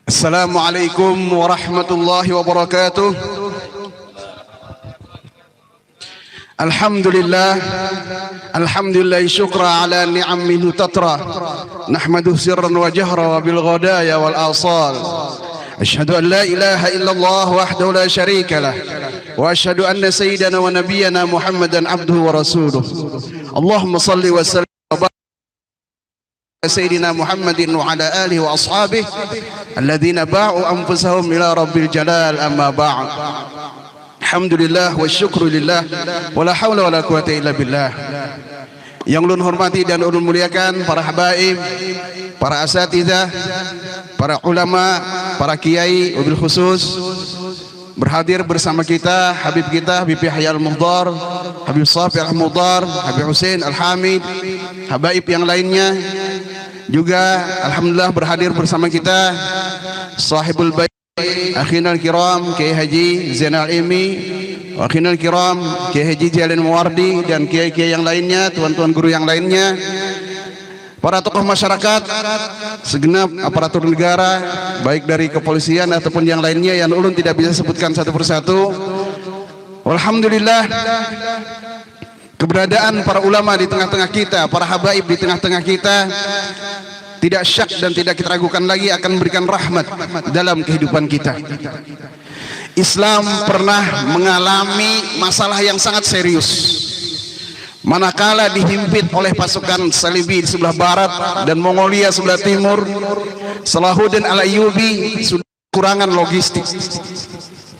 Assalamualaikum warahmatullahi wabarakatuh. Alhamdulillah, alhamdulillah syukra ala ni'am minhu tatra. Nahmaduhu sirran wa jahra wa bil ghadaya wal asal. Asyhadu an la ilaha illallah wahdahu la syarika lah. Wa asyhadu anna sayyidana wa nabiyyana Muhammadan abduhu wa rasuluh. Allahumma salli wa sallim wa barik Sayyidina Muhammadin wa ala alihi wa ashabihi alladzina ba'u anfusahum ila rabbil jalal amma ba'd. Alhamdulillah wa syukru lillah wa la hawla wa la quwata illa billah. Yang ulun hormati dan ulun muliakan para habaib, para asatidzah, para ulama, para kiai, wabil khusus berhadir bersama kita Habib Yahya Al-Muhdar, Habib Shafi Al-Muhdar, Habib Hussein Al-Hamid, habaib yang lainnya juga alhamdulillah berhadir bersama kita sahibul bait akhina al-kiram Kiai Haji Zainal Ilmi, akhina al-kiram Kiai Haji Jalin Muwardi, dan kiai-kiai yang lainnya, tuan-tuan guru yang lainnya, para tokoh masyarakat, segenap aparatur negara, baik dari kepolisian ataupun yang lainnya yang ulun tidak bisa sebutkan satu persatu. Alhamdulillah, keberadaan para ulama di tengah-tengah kita, para habaib di tengah-tengah kita, tidak syak dan tidak kita ragukan lagi akan memberikan rahmat dalam kehidupan kita. Islam pernah mengalami masalah yang sangat serius manakala dihimpit oleh pasukan Salibi di sebelah barat dan Mongolia sebelah timur. Salahuddin Al-Ayyubi sudah kekurangan logistik,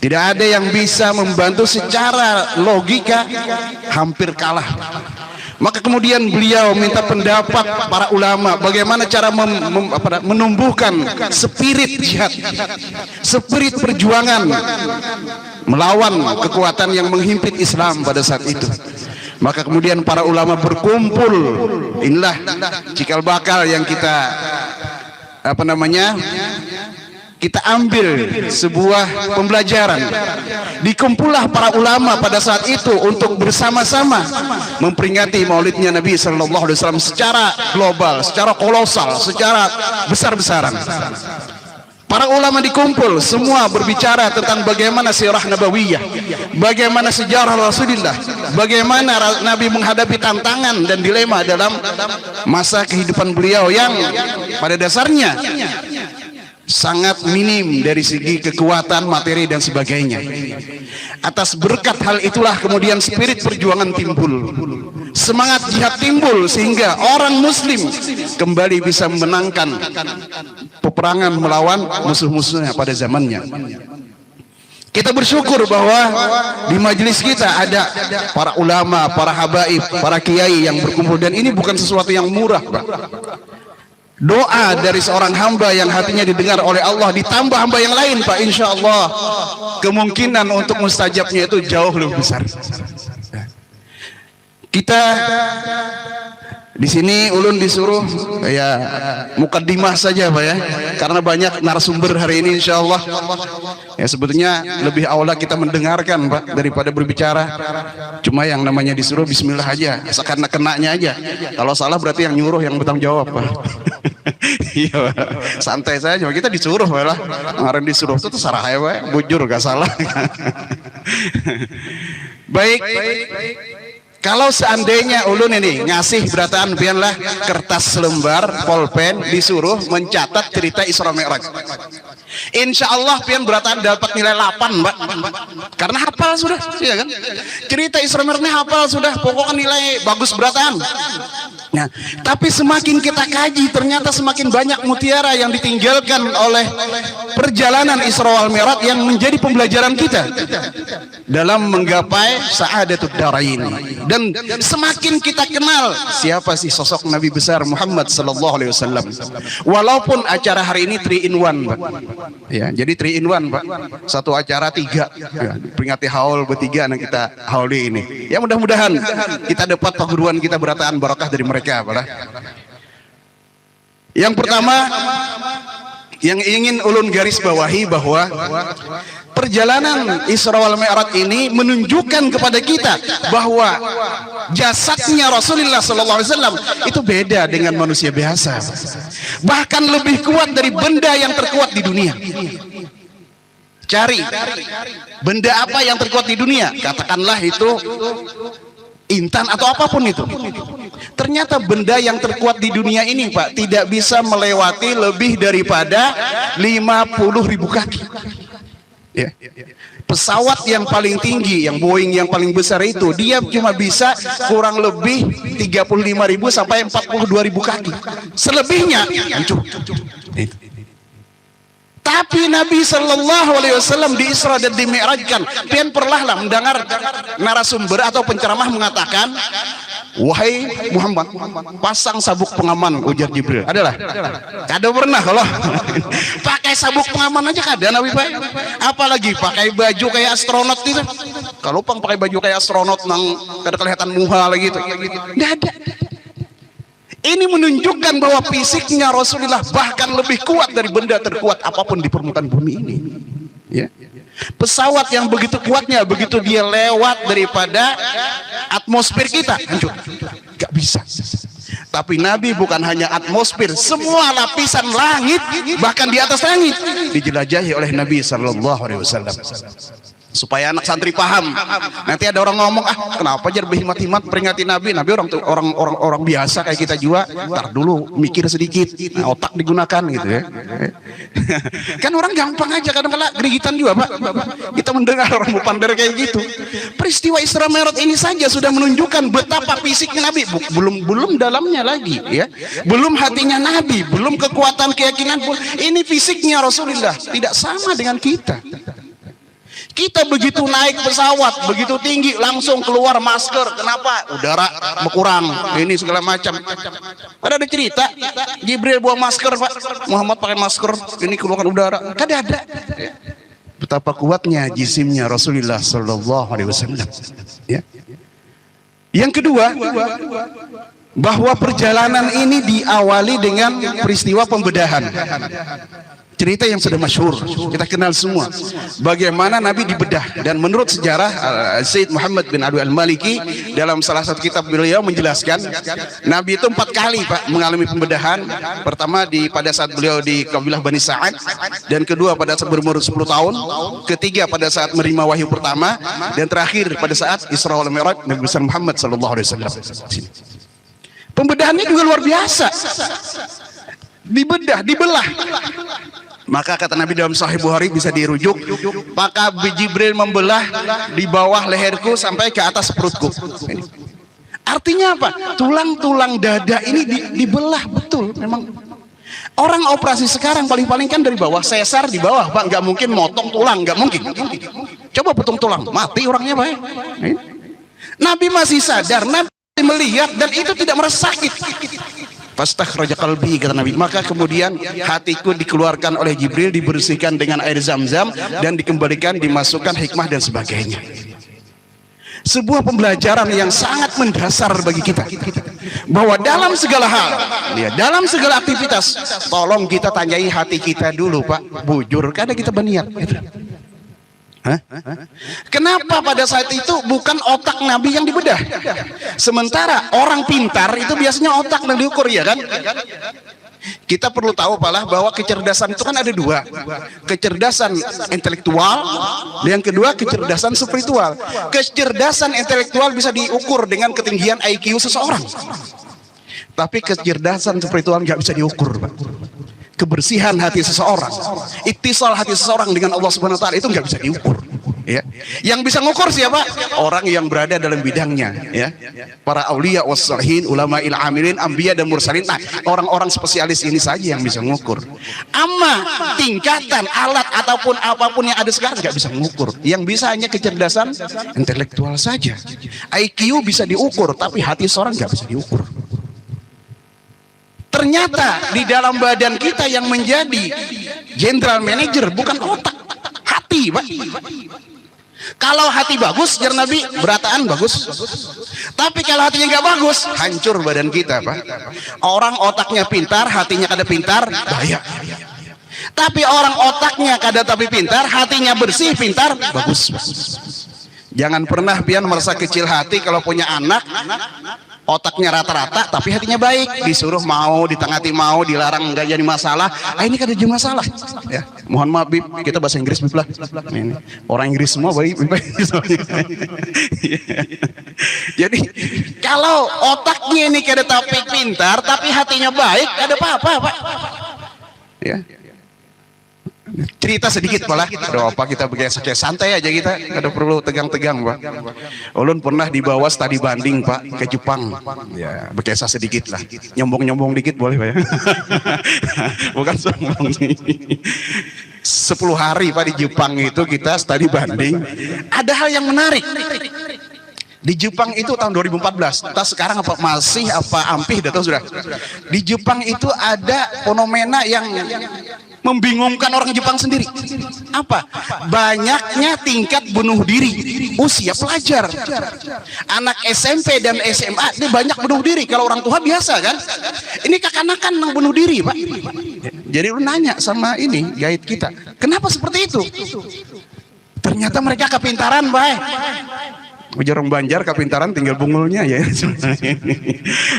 tidak ada yang bisa membantu secara logika, hampir kalah. Maka kemudian beliau minta pendapat para ulama bagaimana cara menumbuhkan spirit jihad, spirit perjuangan melawan kekuatan yang menghimpit Islam pada saat itu. Maka kemudian para ulama berkumpul. Inilah cikal bakal yang kita kita ambil sebuah pembelajaran. Dikumpullah para ulama pada saat itu untuk bersama-sama memperingati maulidnya Nabi Sallallahu Alaihi Wasallam secara global, secara kolosal, secara besar-besaran. Para ulama dikumpul, semua berbicara tentang bagaimana sirah nabawiyah, bagaimana sejarah Rasulullah, bagaimana Nabi menghadapi tantangan dan dilema dalam masa kehidupan beliau yang pada dasarnya sangat minim dari segi kekuatan materi dan sebagainya. Atas berkat hal itulah kemudian spirit perjuangan timbul, semangat jihad timbul, sehingga orang muslim kembali bisa memenangkan peperangan melawan musuh-musuhnya pada zamannya. Kita bersyukur bahwa di majelis kita ada para ulama, para habaib, para kiai yang berkumpul, dan ini bukan sesuatu yang murah, Pak. Doa dari seorang hamba yang hatinya didengar oleh Allah ditambah hamba yang lain, Pak, insya Allah kemungkinan untuk mustajabnya itu jauh lebih besar. Kita di sini ulun disuruh ya mukaddimah saja, Pak, ya, karena banyak narasumber hari ini insya Allah. Ya sebetulnya lebih aula kita mendengarkan, Pak, daripada berbicara. Cuma yang namanya disuruh bismillah aja, karena kenanya aja. Kalau salah berarti yang nyuruh yang bertanggung jawab, Pak. Iya, santai saja, kita disuruh malah. Kemarin disuruh itu sarah ya, Pak, bujur gak salah. Baik. Kalau seandainya ulun ini ngasih berataan pianlah kertas lembar pulpen disuruh mencatat cerita Isra Mi'raj, insya Allah pian berataan dapat nilai 8, Mbak, karena hafal sudah, iya kan? Cerita Isra Mi'raj hafal sudah, pokoknya nilai bagus berataan. Nah, tapi semakin kita kaji ternyata semakin banyak mutiara yang ditinggalkan oleh perjalanan Isra wal Mi'raj yang menjadi pembelajaran kita dalam menggapai sa'adatud darain. Dan semakin kita kenal siapa sih sosok Nabi besar Muhammad Sallallahu Alaihi Wasallam. Walaupun acara hari ini 3 in 1, Pak. Ya, jadi 3 in 1, Pak. Satu acara 3, ya, peringati haul bertiga, nah kita haul ini. Ya mudah-mudahan kita dapat perguruan kita berataan barakah dari mereka, Pak. Yang pertama, Yang ingin ulun garis bawahi bahwa perjalanan Isra wal Mi'raj ini menunjukkan kepada kita bahwa jasadnya Rasulullah SAW itu beda dengan manusia biasa, bahkan lebih kuat dari benda yang terkuat di dunia. Cari benda apa yang terkuat di dunia, katakanlah itu intan atau apapun itu. Ternyata benda yang terkuat di dunia ini, Pak, tidak bisa melewati lebih daripada 50.000 kaki. Ya. Pesawat yang paling tinggi, yang Boeing yang paling besar itu, dia cuma bisa kurang lebih 35.000 sampai 42.000 kaki. Selebihnya hancur. Tapi Nabi Sallallahu Alaihi Wasallam di Isra dan di Mi'rajkan, pian perlahlah mendengar narasumber atau penceramah mengatakan, wahai Muhammad, pasang sabuk pengaman, ujar Jibril. Adalah? Kada pernah kalau pakai sabuk pengaman aja kada Nabi Pak. Apalagi pakai baju kayak astronot itu. Kalau pakai baju kayak astronot nang kada kelihatan muha lagi itu. Tidak ada. Ini menunjukkan bahwa fisiknya Rasulullah bahkan lebih kuat dari benda terkuat apapun di permukaan bumi ini. Ya. Pesawat yang begitu kuatnya, begitu dia lewat daripada atmosfer kita, hancur. Gak bisa. Tapi Nabi bukan hanya atmosfer, semua lapisan langit, bahkan di atas langit dijelajahi oleh Nabi Sallallahu Alaihi Wasallam. Supaya anak santri paham. Nanti ada orang ngomong, kenapa aja berhemat-hemat peringati Nabi? Nabi orang biasa kayak kita juga. Ntar dulu mikir sedikit, otak digunakan gitu ya. Kan orang gampang aja, kadang-kadang gerigitan juga Pak. Kita mendengar orang pandai kayak gitu. Peristiwa Isra Mi'raj ini saja sudah menunjukkan betapa fisiknya Nabi. Belum dalamnya lagi ya. Belum hatinya Nabi, belum kekuatan keyakinan pun. Ini fisiknya Rasulullah, tidak sama dengan kita. Kita begitu naik pesawat, begitu tinggi, langsung keluar masker. Kenapa? Udara berkurang, ini segala macam. Ada cerita, Jibril buang masker, Pak. Muhammad pakai masker, ini keluar udara. Ada. Betapa kuatnya jisimnya Rasulullah Sallallahu Alaihi Wasallam. Ya. Yang kedua, bahwa perjalanan ini diawali dengan peristiwa pembedahan. Cerita yang sudah masyhur, kita kenal semua. Bagaimana Nabi dibedah, dan menurut sejarah Sayyid Muhammad bin Abdul Al-Maliki dalam salah satu kitab beliau menjelaskan, Nabi itu 4 kali Pak mengalami pembedahan. Pertama pada saat beliau di kabilah Bani Sa'ad, dan kedua pada saat berumur 10 tahun, ketiga pada saat menerima wahyu pertama, dan terakhir pada saat Isra wal Mi'raj Nabi besar Muhammad sallallahu alaihi wasallam. Pembedahannya juga luar biasa. Dibelah. Maka kata Nabi dalam Sahih Bukhari bisa dirujuk, maka Jibril membelah di bawah leherku sampai ke atas perutku. Artinya apa? Tulang-tulang dada ini dibelah betul. Memang orang operasi sekarang paling-paling kan dari bawah, sesar di bawah Pak, nggak mungkin motong tulang, nggak mungkin. Coba potong tulang, mati orangnya Pak. Nabi masih sadar, Nabi melihat, dan itu tidak merasa sakit. Fastakhraja qalbi, kata Nabi. Maka kemudian hatiku dikeluarkan oleh Jibril, dibersihkan dengan air Zam-Zam, dan dikembalikan, dimasukkan hikmah dan sebagainya. Sebuah pembelajaran yang sangat mendasar bagi kita, bahwa dalam segala hal, dalam segala aktivitas, tolong kita tanyai hati kita dulu Pak, bujur kada kita berniat. Kenapa pada saat itu bukan otak Nabi yang dibedah? Sementara orang pintar itu biasanya otak yang diukur, ya kan? Kita perlu tahu bahwa kecerdasan itu kan ada dua, kecerdasan intelektual, dan yang kedua kecerdasan spiritual. Kecerdasan intelektual bisa diukur dengan ketinggian IQ seseorang, tapi kecerdasan spiritual nggak bisa diukur, Pak. Kebersihan hati seseorang, ittisal hati seseorang dengan Allah Subhanahu wa taala itu nggak bisa diukur. Ya. Yang bisa ngukur siapa? Orang yang berada dalam bidangnya, ya. Para aulia wassalihin, ulama amilin, anbiya dan mursalin. Nah, orang-orang spesialis ini saja yang bisa ngukur. Amma tingkatan alat ataupun apapun yang ada sekarang nggak bisa ngukur. Yang bisa hanya kecerdasan intelektual saja. IQ bisa diukur, tapi hati seorang nggak bisa diukur. Ternyata di dalam badan kita yang menjadi general manager bukan otak, hati, Pak. Kalau hati bagus, jar Nabi, berataan bagus. Tapi kalau hatinya nggak bagus, hancur badan kita, Pak. Orang otaknya pintar, hatinya kada pintar, bahaya. Tapi orang otaknya kada tapi pintar, hatinya bersih, pintar, bagus. Jangan pernah pian merasa kecil hati kalau punya anak otaknya rata-rata tapi hatinya baik, disuruh mau, ditengati mau, dilarang enggak jadi masalah. Ini kada jadi masalah. Ya, mohon maaf Bib, kita bahasa Inggris Bib lah. Ini orang Inggris semua baik. Jadi kalau otaknya ini kada tapi pintar tapi hatinya baik, ada apa-apa, Pak. Ya. Cerita sedikit malah, aduh apa kita biasa kayak santai aja kita, kada perlu tegang-tegang Pak. Ulun pernah dibawa studi banding Pak ke Jepang, ya berkisah sedikit lah, nyombong-nyombong dikit boleh Pak ya. Bukan sombong nih. 10 hari Pak di Jepang itu kita studi banding, ada hal yang menarik. Di Jepang itu tahun 2014, entah sekarang apa masih apa ampih atau sudah. Di Jepang itu ada fenomena yang membingungkan orang Jepang sendiri. Apa? Banyaknya tingkat bunuh diri usia pelajar. Anak SMP dan SMA ini banyak bunuh diri. Kalau orang tua biasa kan. Ini kekanakan yang bunuh diri Pak. Jadi lu nanya sama ini guide kita, kenapa seperti itu? Ternyata mereka kepintaran Pak. Jorong Banjar kepintaran tinggal bungulnya ya.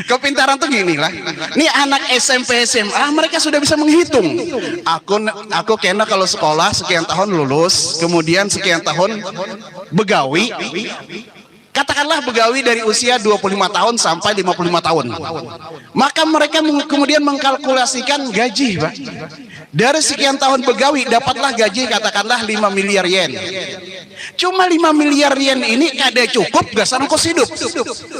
Kepintaran tuh gini lah. Nih anak SMP SMA mereka sudah bisa menghitung. Aku kena kalau sekolah sekian tahun lulus, kemudian sekian tahun begawi. Katakanlah begawi dari usia 25 tahun sampai 55 tahun. Maka mereka kemudian mengkalkulasikan gaji, Pak. Dari sekian tahun begawi dapatlah gaji katakanlah 5 miliar yen. Cuma 5 miliar yen ini kada cukup gasan ongkos hidup.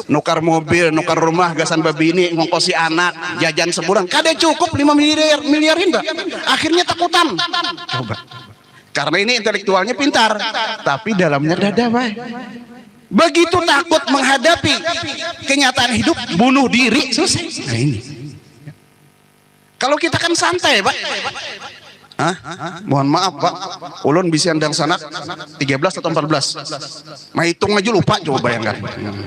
Nukar mobil, nukar rumah, gasan babini, ngongkosi anak, jajan sebulan, kada cukup 5 miliar yen, Pak. Akhirnya takutan. Coba. Karena ini intelektualnya pintar, tapi dalamnya dada, Pak. Begitu takut menghadapi kenyataan hidup, bunuh diri, selesai. Nah ini. Kalau kita kan santai, Pak. Mohon maaf, Pak. Ulun bisa andang sanak 13 atau 14. Menghitung aja lupa, coba bayangkan.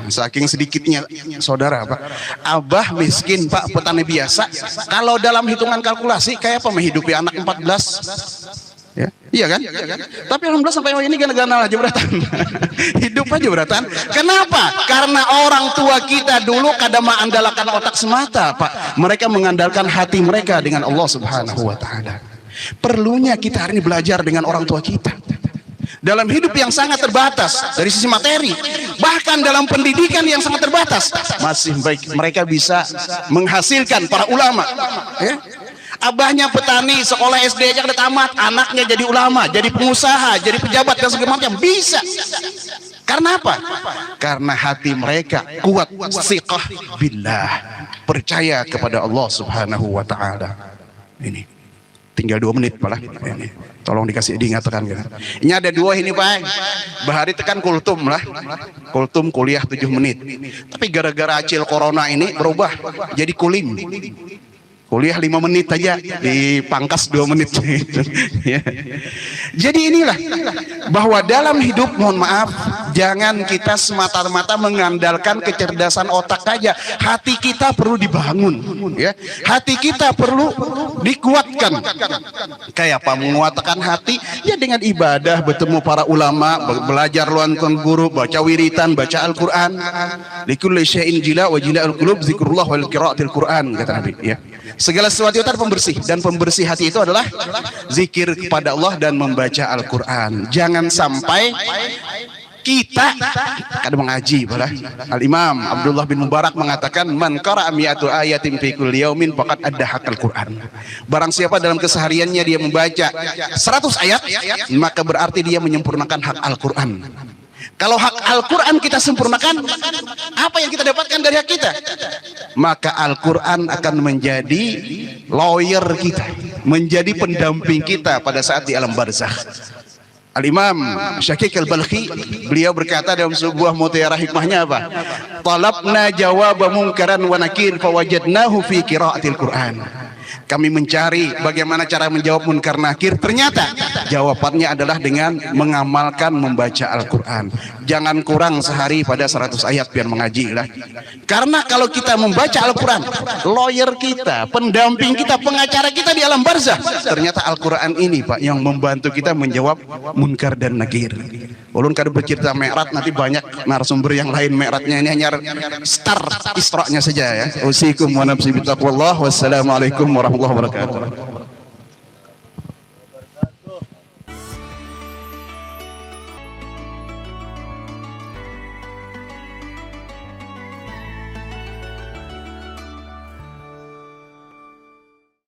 Saking sedikitnya saudara, Pak. Abah miskin, Pak, petani biasa. Kalau dalam hitungan kalkulasi kayak apa menghidupi anak 14? Ya, iya kan? Tapi alhamdulillah sampai ini gana-gana aja beratan. Hidup aja beratan. Kenapa? Karena orang tua kita dulu kadang mengandalkan otak semata, Pak. Mereka mengandalkan hati mereka dengan Allah Subhanahu wa taala. Perlunya kita hari ini belajar dengan orang tua kita. Dalam hidup yang sangat terbatas dari sisi materi, bahkan dalam pendidikan yang sangat terbatas, masih baik mereka bisa menghasilkan para ulama. Ya? Abahnya petani, sekolah SD aja udah tamat, anaknya jadi ulama, jadi pengusaha, jadi pejabat dan segala macam bisa. Karena apa? Karena hati mereka kuat, siqah billah, percaya kepada Allah Subhanahu wa taala. Ini tinggal 2 menit malah. Ini tolong dikasih diingatkan kan. Ini ada 2 ini Pak. Bahari tekan kultum lah. Kultum kuliah 7 menit. Tapi gara-gara acil corona ini berubah jadi kulim. Kuliah 5 menit aja, dipangkas 2 menit. Ya. Jadi inilah bahwa dalam hidup, mohon maaf, jangan kita semata-mata mengandalkan kecerdasan otak saja. Hati kita perlu dibangun, ya. Hati kita perlu dikuatkan. Kayak apa menguatkan hati? Ya dengan ibadah, bertemu para ulama, belajar luankan guru, baca wiritan, baca Al-Qur'an. Likulli syai'in jila wa jila'ul qulub zikrullah wal qiraatil Qur'an, kata Nabi, ya. Segala sesuatu itu ada pembersih, dan pembersih hati itu adalah zikir kepada Allah dan membaca Al-Quran. Jangan sampai kita kadang mengaji. Al-Imam Abdullah bin Mubarak mengatakan, man qara'a mi'atu ayatin fi kulli yaumin faqad adda haqqal Qur'an. Barang siapa dalam kesehariannya dia membaca 100 ayat, maka berarti dia menyempurnakan hak Al-Quran. Kalau hak Al-Quran kita sempurnakan, apa yang kita dapatkan dari hak kita? Maka Al-Quran akan menjadi lawyer kita, menjadi pendamping kita pada saat di alam barzakh. Al-Imam Syakik Al-Balkhi, beliau berkata dalam sebuah mutiara hikmahnya apa? Talabna jawaba munkaran wa nakir fawajadnahu fi qiraatil Qur'an. Kami mencari bagaimana cara menjawab munkar nakir, ternyata Jawabannya adalah dengan mengamalkan membaca Al-Quran. Jangan kurang sehari pada 100 ayat biar mengaji lah. Karena kalau kita membaca Al-Quran, lawyer kita, pendamping kita, pengacara kita di alam barzah, ternyata Al-Quran ini Pak yang membantu kita menjawab munkar dan nakir. Ulun kada bercerita Mi'raj, nanti banyak narasumber yang lain Mi'rajnya, ini hanya start Isra-nya saja ya. Usikum wa nafsi bitaqwallah. Wassalamualaikum warahmatullahi wabarakatuh.